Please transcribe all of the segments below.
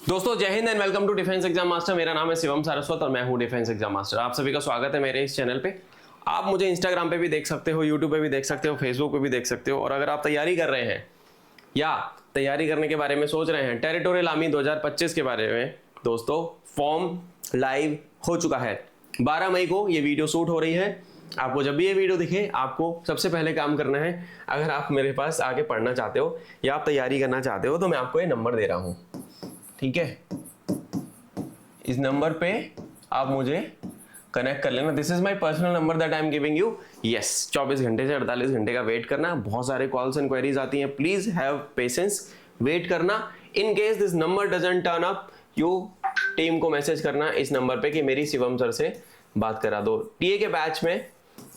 दोस्तों जय हिंद and welcome to defence exam master. मेरा नाम है शिवम सारस्वत और मैं हूं डिफेंस एग्जाम मास्टर। आप सभी का स्वागत है मेरे इस चैनल पे। आप मुझे इंस्टाग्राम पे भी देख सकते हो, यूट्यूब पे भी देख सकते हो, फेसबुक पे भी देख सकते हो। और अगर आप तैयारी कर रहे हैं या तैयारी करने के बारे में सोच रहे हैं टेरिटोरियल आर्मी 2025 के बारे में, दोस्तों फॉर्म लाइव हो चुका है। 12 मई को ये वीडियो शूट हो रही है। आपको जब भी ये वीडियो दिखे आपको सबसे पहले काम करना है, अगर आप मेरे पास आके पढ़ना चाहते हो या आप तैयारी करना चाहते हो तो मैं आपको ये नंबर दे रहा हूँ, ठीक है। इस नंबर पे आप मुझे कनेक्ट कर लेना। This is my personal number that I am giving you. Yes, 24 घंटे से 48 घंटे का वेट करना। बहुत सारे कॉल्स एंड क्वेरीज आती हैं, प्लीज हैव पेशेंस, वेट करना। In case this number doesn't turn up, you team को मैसेज करना इस नंबर पे कि मेरी शिवम सर से बात करा दो। टीए के बैच में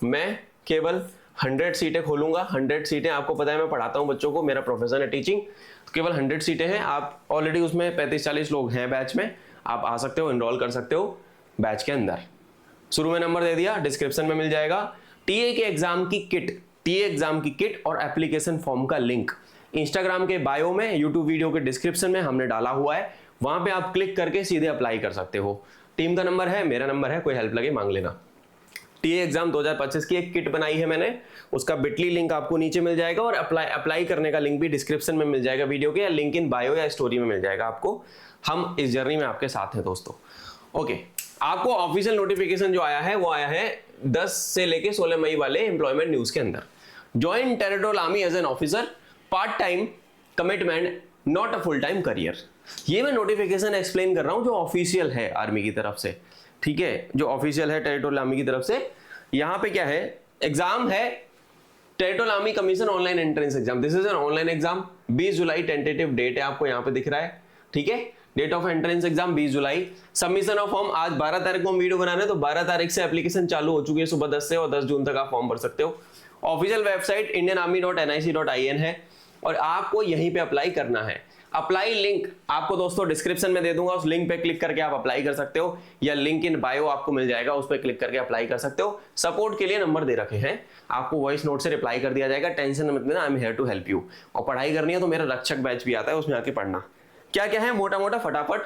मैं केवल 100 सीटें खोलूंगा। 100 सीटें, आपको पता है मैं पढ़ाता हूं बच्चों को, मेरा प्रोफेशन है टीचिंग। केवल 100 सीटें हैं। आप ऑलरेडी उसमें 35-40 लोग हैं बैच में, आप आ सकते हो, एनरोल कर सकते हो बैच के अंदर। शुरू में नंबर दे दिया, डिस्क्रिप्शन में मिल जाएगा। टीए के एग्जाम की किट, टीए एग्जाम की किट और एप्लीकेशन फॉर्म का लिंक इंस्टाग्राम के बायो में, यूट्यूब वीडियो के डिस्क्रिप्शन में हमने डाला हुआ है। वहां पे आप क्लिक करके सीधे अप्लाई कर सकते हो। टीम का नंबर है, मेरा नंबर है, कोई हेल्प लगे मांग लेना। टीए एग्जाम 2025 की एक किट बनाई है मैंने, उसका बिटली लिंक आपको नीचे मिल जाएगा और अप्लाई करने का लिंक भी डिस्क्रिप्शन में मिल जाएगा वीडियो के, या लिंक इन बायो या स्टोरी में मिल जाएगा आपको। हम इस जर्नी में आपके साथ हैं दोस्तों। ओके, आपको ऑफिशियल नोटिफिकेशन जो आया है वो आया है 10 से लेके 16 मई वाले एम्प्लॉयमेंट न्यूज के अंदर। Join territorial army as an officer, part time commitment, not a full time career. ये मैं नोटिफिकेशन एक्सप्लेन कर रहा हूं जो ऑफिशियल है आर्मी की तरफ से, ठीक है, जो ऑफिशियल है टेरिटोरियल आर्मी की तरफ से। यहां पे क्या है, एग्जाम है territorial army commission online entrance exam. This is an online exam. 20 जुलाई टेंटेटिव डेट है, आपको यहां पे दिख रहा है, ठीक है। डेट ऑफ एंट्रेंस एग्जाम 20 जुलाई। सबमिशन ऑफ फॉर्म आज 12 तारीख को हम वीडियो बना रहे हैं, तो 12 तारीख से एप्लीकेशन चालू हो चुकी है सुबह 10 से, और 10 जून तक आप फॉर्म भर सकते हो। ऑफिशियल वेबसाइट indianarmy.nic.in है और आपको यहीं पे अप्लाई करना है। अप्लाई लिंक आपको दोस्तों डिस्क्रिप्शन में दे दूंगा, उस लिंक पे क्लिक करके आप अप्लाई कर सकते हो, या लिंक इन बायो आपको मिल जाएगा, उस पर क्लिक करके अप्लाई कर सकते हो। सपोर्ट के लिए नंबर दे रखे हैं, आपको वॉइस नोट से रिप्लाई कर दिया जाएगा। टेंशन मत लेना, I am here to help you. और पढ़ाई करनी है तो मेरा रक्षक बैच भी आता है, उसमें आके पढ़ना। क्या क्या है मोटा मोटा फटाफट।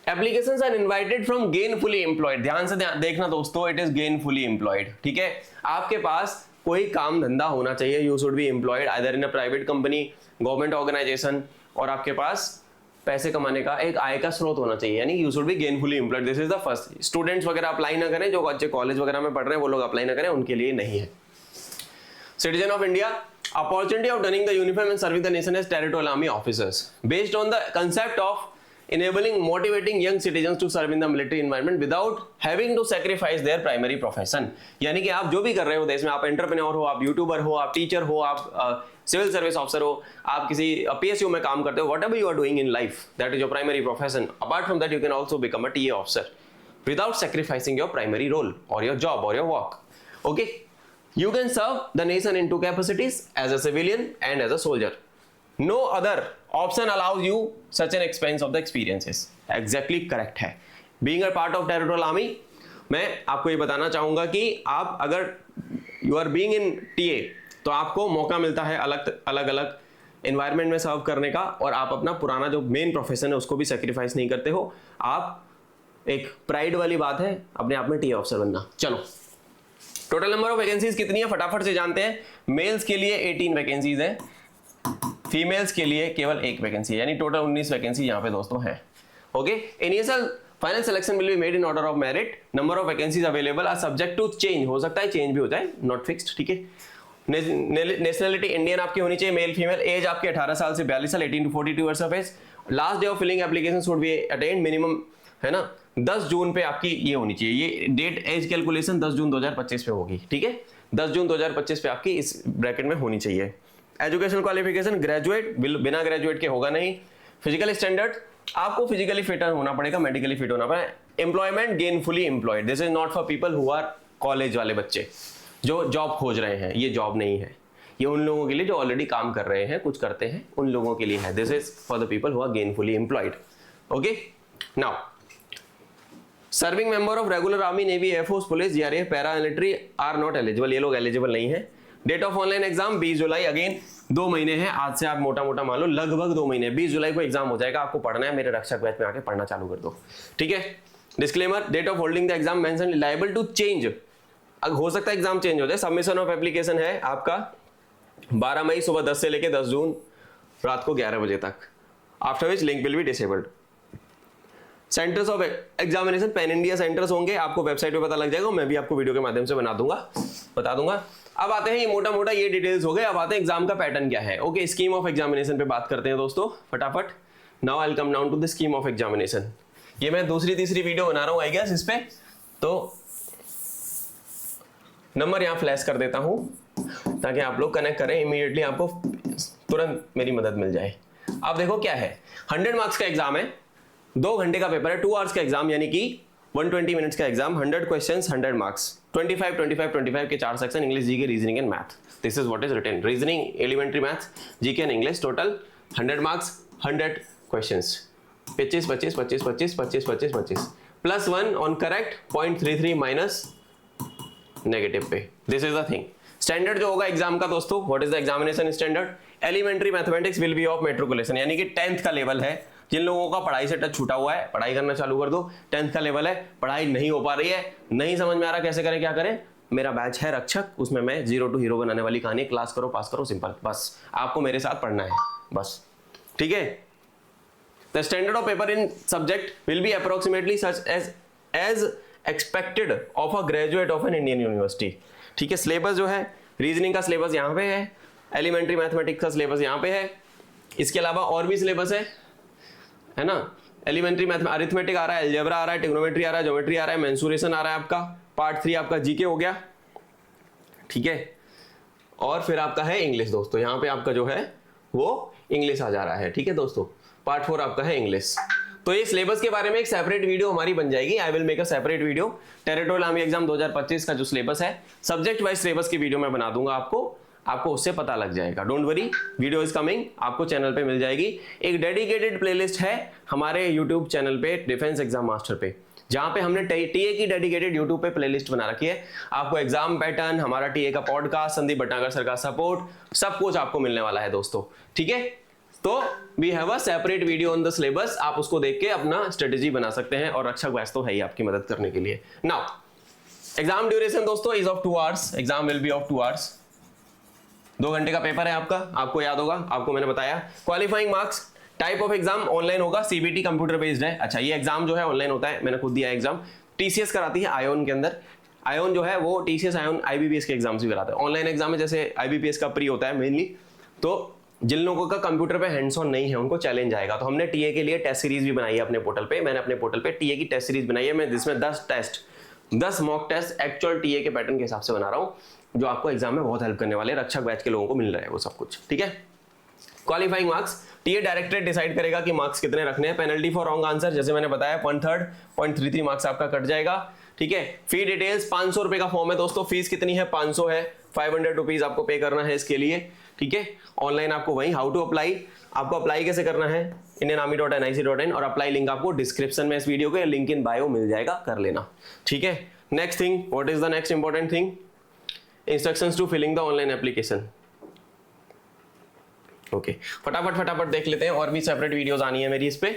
Applications are invited from gainfully employed. ध्यान से देखना दोस्तों, इट इज गेनफुली एम्प्लॉयड, ठीक है। आपके पास कोई काम धंधा होना चाहिए, you should be employed either in a private company, government organisation, और आपके पास पैसे कमाने का एक आय का स्रोत होना चाहिए, यानी you should B gainfully employed. This is the first. Students वगैरह अप्लाई ना करें, जो अच्छे कॉलेज वगैरह में पढ़ रहे हैं वो लोग अप्लाई ना करें, उनके लिए नहीं है। Citizen of India, opportunity of donning the uniform and serving the nation as territorial army officers, based on the concept of enabling, motivating young citizens to serve in the military environment without having to sacrifice their primary profession। यानी कि आप जो भी कर रहे हो देश में, आप एंटरप्रेन्योर हो, आप यूट्यूबर हो, आप टीचर हो, आप सिविल सर्विस ऑफिसर हो, आप किसी पीएसयू में काम करते हो, whatever you are doing in life, that is your primary profession. Apart from that you can also become a TA officer without sacrificing your primary role और your job और your work. Okay, you can serve the nation in two capacities, as a civilian and as a soldier. No other option allows you such an expense of the experiences। Exactly correct है। Being a part of territorial army, मैं आपको ये बताना चाहूंगा कि आप अगर you are being in TA तो आपको मौका मिलता है अलग अलग एनवायरमेंट में सर्व करने का, और आप अपना पुराना जो मेन प्रोफेशन है उसको भी सेक्रीफाइस नहीं करते हो। आप एक प्राइड वाली बात है अपने आप में टीए ऑफिसर बनना। चलो, टोटल नंबर ऑफ वैकेंसीज कितनी है फटाफट से जानते हैं। मेल्स के लिए 18 वैकेंसीज है, फीमेल्स के लिए केवल 1 वैकेंसी है, यानी टोटल 19 वैकेंसी यहाँ पे दोस्तों है। Okay, initial final selection will be made in order of merit. Number of vacancies available are subject to change, हो सकता है चेंज भी हो जाए, नॉट फिक्स्ड, ठीक है। नेशनलिटी इंडियन आपकी होनी चाहिए, मेल फीमेल। एज आपके 18 साल से 42 साल, 18 to 42 years of age. Last day of filling application should be attend, minimum है ना 10 जून पे आपकी ये होनी चाहिए। ये डेट एज कैलकुलेशन 10 जून 2025 पे होगी, ठीक है। 10 जून 2025 पे आपकी इस ब्रैकेट में होनी चाहिए। एजुकेशन क्वालिफिकेशन ग्रेजुएट, बिना ग्रेजुएट के होगा नहीं। फिजिकल स्टैंडर्ड, आपको फिजिकली फिट होना पड़ेगा, मेडिकली फिट होना पड़ेगा। Employment gainfully employed, this is not for people who are college वाले बच्चे जो जॉब खोज रहे हैं, ये जॉब नहीं है। ये उन लोगों के लिए जो ऑलरेडी काम कर रहे हैं, कुछ करते हैं, उन लोगों के लिए है। This is for the people who are gainfully employed. Okay, now serving member of regular army, navy, air force, police, GRF, paramilitary are not eligible, ये लोग एलिजिबल नहीं है। डेट ऑफ ऑनलाइन एग्जाम 20 जुलाई। अगेन 2 महीने हैं आज से, आप मोटा मोटा मान लो लगभग 2 महीने, 20 जुलाई को एग्जाम हो जाएगा, आपको पढ़ना है, मेरे रक्षक बैच में आके पढ़ना चालू कर दो, ठीक है। Disclaimer, date of holding the exam mention liable to change, हो सकता है एग्जाम चेंज हो जाए। सबमिशन ऑफ एप्लीकेशन है आपका 12 मई सुबह 10 से लेकर 10 जून रात को 11 बजे तक, after which link will be disabled. Centres of examination pan India centres होंगे, आपको वेबसाइट पे पता लग जाएगा, मैं भी आपको वीडियो के माध्यम से बता दूंगा। अब आते हैं ये मोटा मोटा ये डिटेल्स हो गए, अब आते हैं एग्जाम का पैटर्न क्या है। ओके, स्कीम ऑफ एग्जामिनेशन पे बात करते हैं दोस्तों फटाफट। Now I will come down to the scheme of examination. ये मैं दूसरी तीसरी वीडियो बना रहा हूँ आई गेस इस पे, तो नंबर यहाँ फ्लैश कर देता हूँ ताकि आप लोग कनेक्ट करें इमीडिएटली, आपको तुरंत मेरी मदद मिल जाए। अब देखो क्या है, 100 मार्क्स का एग्जाम है, 2 घंटे का पेपर है, 2 आवर्स का एग्जाम, यानी कि 120 मिनट्स का एग्जाम, 100 क्वेश्चंस 100 मार्क्स, 25 के 4 section, English, GK, reasoning and math. This is what is written, reasoning, elementary maths, GK and English, total 100 marks 100 questions, 25 plus 1 on correct, 0.33 minus negative पे। This is the thing. Standard जो होगा exam का दोस्तों, what is the examination standard, elementary mathematics will be of matriculation, यानी कि 10th का level है। जिन लोगों का पढ़ाई से टच छूटा हुआ है, पढ़ाई करना चालू कर दो, 10th का लेवल है, पढ़ाई नहीं हो पा रही है, नहीं समझ में आ रहा कैसे करें क्या करें, मेरा बैच है रक्षक, उसमें मैं 0 टू हीरो बनाने वाली कहानी, क्लास करो पास करो, सिंपल, बस आपको मेरे साथ पढ़ना है बस, ठीक है। The standard of paper in subject will be approximately such as expected of a graduate of an Indian university, ठीक है। सिलेबस जो है, रीजनिंग का सिलेबस यहाँ पे है, एलिमेंट्री मैथमेटिक्स का सिलेबस यहाँ पे है, इसके अलावा और भी सिलेबस है ना। एलिमेंट्री मैथ में अरिथमेटिक आ रहा है, अलजेब्रा आ रहा है, ट्रिग्नोमेट्री आ रहा है, ज्योमेट्री आ रहा है, मेंसुरेशन आ रहा है, आपका पार्ट 3 आपका जीके हो गया, ठीक है। और फिर आपका है इंग्लिश दोस्तों, यहाँ पे आपका जो है वो इंग्लिश आ जा रहा है, ठीक है दोस्तों। पार्ट 4 आपका है इंग्लिश। तो ये सिलेबस के बारे में एक सेपरेट वीडियो हमारी बन जाएगी, I will make a separate video. Territorial army exam 2025 का जो सिलेबस है, सब्जेक्ट वाइज सिलेबस की वीडियो मैं बना दूंगा आपको उससे पता लग जाएगा। Don't worry, video is coming, आपको चैनल पे मिल जाएगी। एक डेडिकेटेड प्लेलिस्ट है हमारे यूट्यूब चैनल पे डिफेंस एग्जाम मास्टर पे, जहां पे हमने टीए की डेडिकेटेड यूट्यूब पे प्लेलिस्ट बना रखी है। आपको एग्जाम पैटर्न, हमारा टीए का पॉडकास्ट, संदीप भटनागर सर का सपोर्ट, सब कुछ आपको मिलने वाला है दोस्तों, ठीक है। तो we have a separate video on the syllabus, आप उसको देख के अपना स्ट्रेटेजी बना सकते हैं, और रक्षक बैच तो है ही आपकी मदद करने के लिए। नाउ एग्जाम ड्यूरेशन दोस्तों is of 2 hours, exam will be of 2 hours, 2 घंटे का पेपर है आपका, आपको याद होगा, आपको मैंने बताया। Qualifying marks, type of exam online होगा, सीबीटी कंप्यूटर बेस्ड है। अच्छा, ये एग्जाम जो है ऑनलाइन होता है, मैंने खुद दिया एग्जाम, टीसीएस कराती है आयोन के अंदर, आयोन जो है वो टीसीएस आयोन आईबीपीएस के एग्जाम्स भी कराता है। ऑनलाइन एग्जाम है, जैसे आईबीपीएस का प्री होता है मेनली, तो जिन लोगों का कंप्यूटर पे हैंड्स ऑन नहीं है उनको चैलेंज आएगा। तो हमने टीए के लिए टेस्ट सीरीज भी बनाई है अपने पोर्टल पे, मैंने अपने पोर्टल पे टीए की टेस्ट सीरीज बनाई है, मैं जिसमें 10 मॉक टेस्ट एक्चुअल टीए के पैटर्न के हिसाब से बना रहा हूँ, जो आपको एग्जाम में बहुत हेल्प करने वाले, रक्षक बैच के लोगों को मिल रहा है वो सब कुछ, ठीक है। Qualifying marks, TA directorate decide करेगा कि मार्क्स कितने रखने हैं। पेनल्टी फॉर रॉन्ग आंसर, जैसे मैंने बताया 1/3 0.33 मार्क्स आपका कट जाएगा, ठीक है। फी डिटेल्स, 500 रुपए का फॉर्म है दोस्तों, फीस कितनी है 500 है, 500 रुपीज आपको पे करना है इसके लिए, ठीक है। ऑनलाइन आपको वही हाउ टू अप्लाई, आपको अप्लाई कैसे करना है, indianarmy.nic.in, और अप्लाई लिंक आपको डिस्क्रिप्शन में इस वीडियो के लिंक इन बायो मिल जाएगा, कर लेना, ठीक है। Next thing, what is the next important thing, instructions to filling the online application. Okay, फटाफट देख लेते हैं, और भी सेपरेट वीडियोस आनी है मेरी इस पे।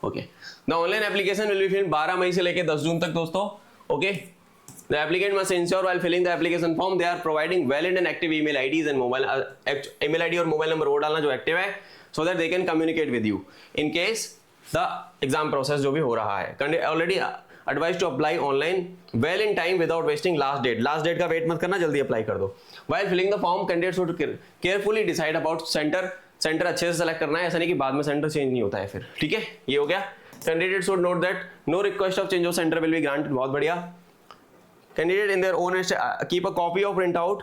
Okay, the online application will be filled 12 मई से लेकर 10 जून तक दोस्तों। Okay, the applicant must ensure while filling the application form they are providing valid and active email IDs and mobile email ID और मोबाइल नंबर वो डालना जो active है, so that they can communicate with you in case the exam process जो भी हो रहा है। already advised to apply online well in time without wasting last date का वेट मत करना, जल्दी अप्लाई कर दो। while filling the form candidates should carefully decide about centre अच्छे से सेलेक्ट करना है, ऐसा नहीं कि बाद में सेंटर चेंज नहीं होता है फिर, ठीक है। ये हो गया। Candidate should note that no request of change of center will be granted, बहुत बढ़िया। Candidate in their own keep a copy of print out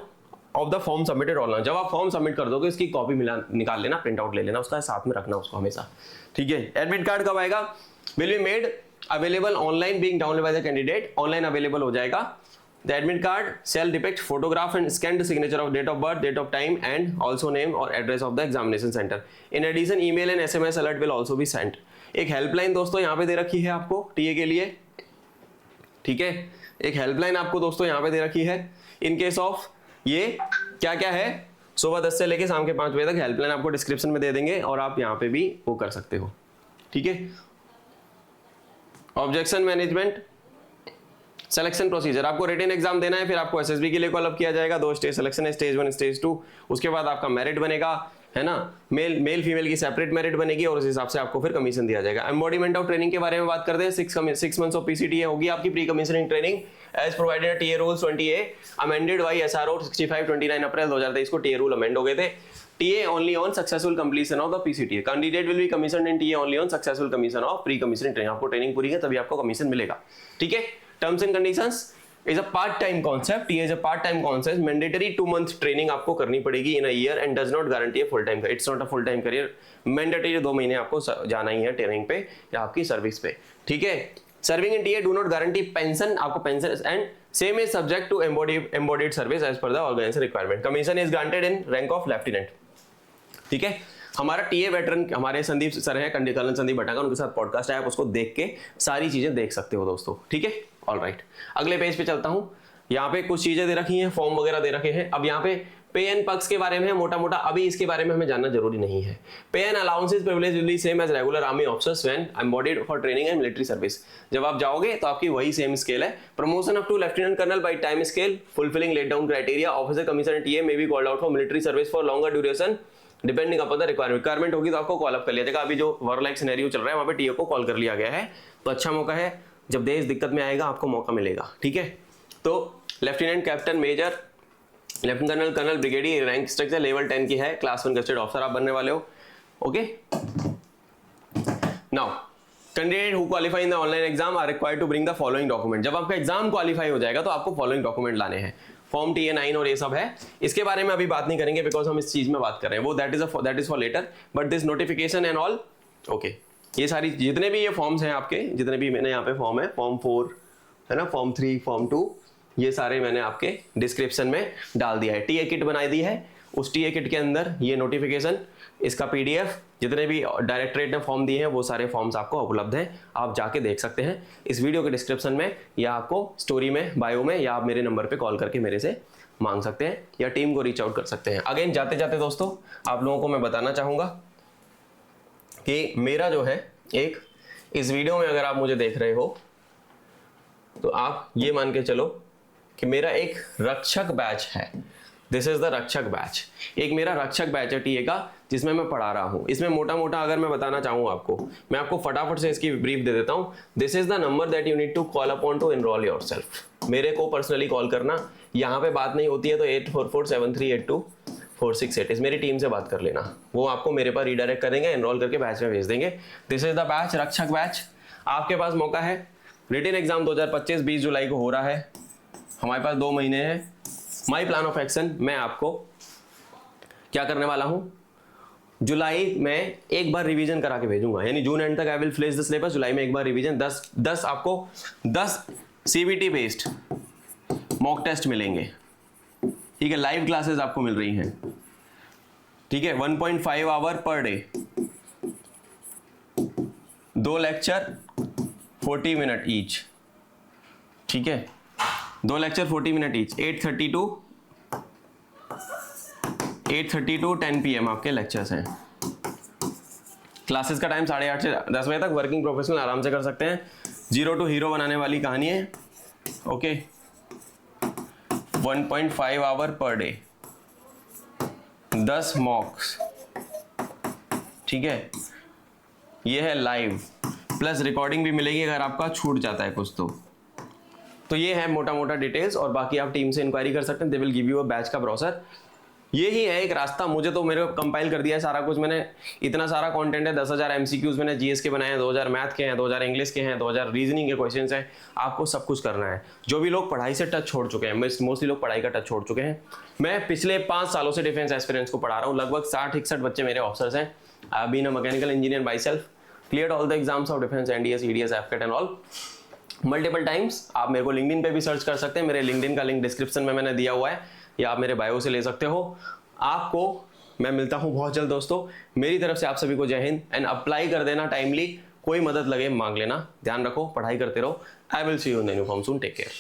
of the form submitted online, जब आप फॉर्म सबमिट कर दोगे इसकी कॉपी निकाल लेना, print out ले लेना, उसका साथ में रखना उसको हमेशा, ठीक है। एडमिट कार्ड कब आएगा, will be made available online being download by the candidate, online available हो जाएगा। The admit card shall depict photograph and scanned signature of date of birth, date of time and also name और address of the examination centre. In addition email and SMS alert will also be sent. एक helpline दोस्तों यहाँ पे दे रखी है आपको TA के लिए, ठीक है। एक हेल्पलाइन आपको दोस्तों यहाँ पे दे रखी है इन केस ऑफ ये क्या क्या है, सुबह 10 से लेके शाम के 5 बजे तक। हेल्पलाइन आपको डिस्क्रिप्शन में दे देंगे और आप यहाँ पे भी वो कर सकते हो, ठीक है। ऑब्जेक्शन मैनेजमेंट, सिलेक्शन प्रोसीजर, आपको रिटन एग्जाम देना है, फिर आपको एसएसबी के लिए कॉल अप किया जाएगा। 2 स्टेज सिलेक्शन है, स्टेज 1 स्टेज 2। उसके बाद आपका मेरिट बनेगा, है ना, मेल फीमेल की सेपरेट मेरिट बनेगी और उस हिसाब से आपको फिर कमीशन दिया जाएगा। एम्बॉडीमेंट ऑफ ट्रेनिंग के बारे में बात करते हैं। 6 मंथ्स ऑफ पीसीटीए होगी आपकी pre commissioning training as provided TA rules 20A amended by SRO 65 29 April 2023 को टीए रूल अमेंड हो गए थे। TA only on successful completion of the PCTA. Candidate will be commissioned in TA only on successful completion of pre-commissioning training. आपको training पूरी है तभी आपको commission मिलेगा, ठीक है। Terms and conditions is a part-time concept. TA is a part-time concept. Mandatory 2 month training आपको करनी पड़ेगी in a year and does not guarantee a full-time career. It's not a full-time career. Mandatory 2 महीने आपको जाना ही है training पे या आपकी सर्विस पे, ठीक है। Serving in TA do not guarantee pension. आपको pension and same is subject to embodied service as per the organization requirement. Commission is granted in rank of lieutenant. ठीक है। हमारा टीए वेटरन हमारे संदीप सर है, colonel Sandeep भट्टाका, उनके साथ podcast है, आप उसको देख के सारी चीजें देख सकते हो दोस्तों, ठीक है। ऑलराइट, अगले पेज पे चलता हूं। यहाँ पे कुछ चीजें दे रखी हैं, फॉर्म वगैरह दे रखे हैं। अब यहाँ पे पे एंड पक्स के बारे में है मोटा मोटा, अभी इसके बारे में हमें जानना जरूरी नहीं है। Pay and allowances privilege will be same as regular army officers when embodied for training and military service. जब आप जाओगे तो आपकी वही सेम स्केल है। Promotion up to lieutenant colonel by time scale fulfilling laid down criteria. Officer commission TA may be called out for military service for longer duration depending upon the requirement होगी तो आपको call up कर लिया जाएगा। अभी जो war like scenario चल रहा है वहां पे टीए को कॉल कर लिया गया है, तो अच्छा मौका है, जब देश दिक्कत में आएगा आपको मौका मिलेगा, ठीक है। तो lieutenant captain major lieutenant colonel colonel brigadier rank structure level 10 की है, क्लास 1 गस्टेड ऑफिसर आप बनने वाले हो, okay. Now candidate who qualify in the online exam are required to bring the following document. जब आपका एग्जाम क्वालिफाई हो जाएगा तो आपको फॉलोइंग डॉक्यूमेंट लाने हैं। फॉर्म TA 9 और ये सब है, इसके बारे में अभी बात नहीं करेंगे बिकॉज हम इस चीज में बात कर रहे हैं, वो that is for later, but this notification and all, okay. ये सारी जितने भी ये फॉर्म्स हैं आपके, जितने भी मैंने यहाँ पे फॉर्म है, फॉर्म 4 है ना, फॉर्म 3, फॉर्म 2, ये सारे मैंने आपके डिस्क्रिप्शन में डाल दिया है। TA किट बनाई दी है, उस TA किट के अंदर ये नोटिफिकेशन, इसका PDF, जितने भी डायरेक्टरेट ने फॉर्म दिए हैं वो सारे फॉर्म्स आपको उपलब्ध हैं, आप जाके देख सकते हैं इस वीडियो के डिस्क्रिप्शन में, या आपको स्टोरी में, बायो में, या आप मेरे नंबर पे कॉल करके मेरे से मांग सकते हैं या टीम को रीच आउट कर सकते हैं। अगेन जाते जाते दोस्तों आप लोगों को मैं बताना चाहूंगा कि मेरा जो है एक, इस वीडियो में अगर आप मुझे देख रहे हो तो आप ये मान के चलो कि मेरा एक रक्षक बैच है। दिस इज द रक्षक बैच। एक मेरा रक्षक बैच है टीए का जिसमें मैं पढ़ा रहा हूं। इसमें मोटा मोटा अगर मैं बताना चाहूँ आपको, मैं आपको फटाफट से इसकी ब्रीफ दे देता हूं। This is the number that you need to call upon to enrol yourself. मेरे को पर्सनली कॉल करना, यहाँ पे बात नहीं होती है तो 8447382468 इस मेरी टीम से बात कर लेना, वो आपको मेरे पास रीडायरेक्ट करेंगे, एनरोल करके बैच में भेज देंगे। दिस इज द बैच, रक्षक बैच। आपके पास मौका है, रिटन एग्जाम 2025 20 जुलाई को हो रहा है, हमारे पास 2 महीने हैं। माई प्लान ऑफ एक्शन, मैं आपको क्या करने वाला हूं, जुलाई में एक बार रिवीजन करा के भेजूंगा, यानी जून एंड तक I will finish the syllabus. जुलाई में एक बार रिवीजन, 10 आपको 10 CBT बेस्ड मॉक टेस्ट मिलेंगे, ठीक है। लाइव क्लासेस आपको मिल रही हैं, ठीक है। 1.5 hour per day, 2 lecture 40 minute each, ठीक है। 2 lecture 40 minute each, 8:30 to 10 PM आपके लेक्चर्स हैं। क्लासेस का टाइम 8:30 से 10 बजे तक। वर्किंग प्रोफेशनल आराम से कर सकते हैं, 0 to हीरो बनाने वाली कहानी है, okay. 1.5 hour per day, 10 mocks, ठीक है। ये है लाइव, प्लस रिकॉर्डिंग भी मिलेगी अगर आपका छूट जाता है कुछ तो ये है मोटा मोटा डिटेल्स, और बाकी आप टीम से इंक्वायरी कर सकते हैं। They will give you a batch का ब्रोशर। ये ही है एक रास्ता। मुझे तो मेरे कंपाइल कर दिया है सारा कुछ मैंने, इतना सारा कंटेंट है। 10,000 MCQs मैंने GS के बनाए हैं, 2,000 मैथ के हैं, 2,000 इंग्लिश के हैं, 2,000 रीजनिंग के क्वेश्चंस हैं। आपको सब कुछ करना है। जो भी लोग पढ़ाई से टच छोड़ चुके हैं, मोस्टली लोग पढ़ाई का टच छोड़ चुके हैं, मैं पिछले 5 सालों से डिफेंस एस्पिरेंट्स को पढ़ा रहा हूँ। लगभग 60-61 बच्चे मेरे ऑफिसर्स हैं। I have been a mechanical engineer by self, cleared all the exams of defence, NDS, EDS, AFCAT and all multiple times. आप मेरे को लिंक्डइन पे भी सर्च कर सकते हैं, मेरे लिंक्डइन का लिंक डिस्क्रिप्शन में मैंने दिया हुआ है, या आप मेरे बायो से ले सकते हो। आपको मैं मिलता हूं बहुत जल्द दोस्तों। मेरी तरफ से आप सभी को जय हिंद, एंड अप्लाई कर देना टाइमली। कोई मदद लगे मांग लेना। ध्यान रखो, पढ़ाई करते रहो। I will see you in the new form soon. Take care.